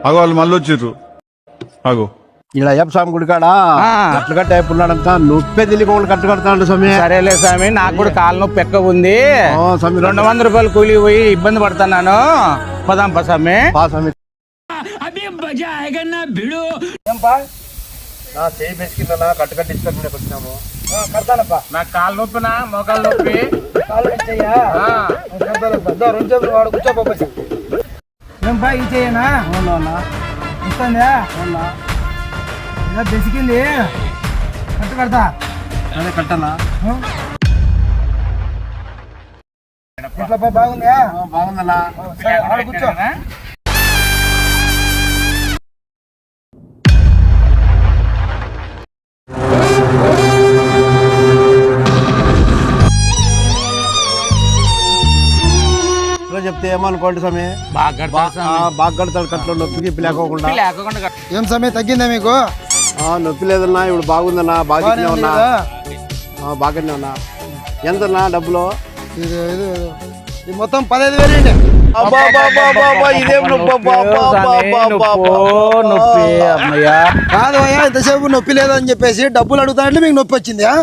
అగో వాళ్ళు మళ్ళీ వచ్చిర్రు. అగో ఇలా అయ్యప్ప స్వామి గుడి కాడ కట్లు కట్టి అయిపోయినాడంతా నొప్పే తెలియకుండా కట్టు కడతాడు స్వామి. సరేలే స్వామి, నాకు కూడా కాలు నొప్పి ఎక్క ఉంది. స్వామి 200 రూపాయలు కూలి పోయి ఇబ్బంది పడుతున్నాను. పదాం పా స్వామి. స్వామి చేయి బెసికిందన్నా కట్టు కట్టి ఇచ్చుకొని వచ్చినాము. కడతానప్పా. నాకు కాలు నొప్పినా మోకాలు నొప్పి. కాలు కట్టయ్యా 2 చేతులు వాడు కూర్చోపోవచ్చు. ఏం బా ఈ చెయ్యనా వస్తుందా? ఇలా బెసికింది కట్టు కడతా. అదే కట్టనా ఇట్లా బాగుందా? బాగుందన్నా. కూర్చో. చెప్తే ఏమనుకోండి స్వామి, బాగా కడతాడు కట్లో నొప్పికి లేకోకుండా. ఏం సమయం తగ్గిందా మీకు? నొప్పి లేదన్నా, ఇప్పుడు బాగుందన్నా. బాగానే ఉన్నా, బాగానే ఉన్నా. ఎంతన్నా డబ్బులు? ఇది మొత్తం 15,000 అండి. కాదు అయ్యా, ఇంతసేపు నొప్పి లేదని చెప్పేసి డబ్బులు అడుగుతాంటే మీకు నొప్పి వచ్చిందా?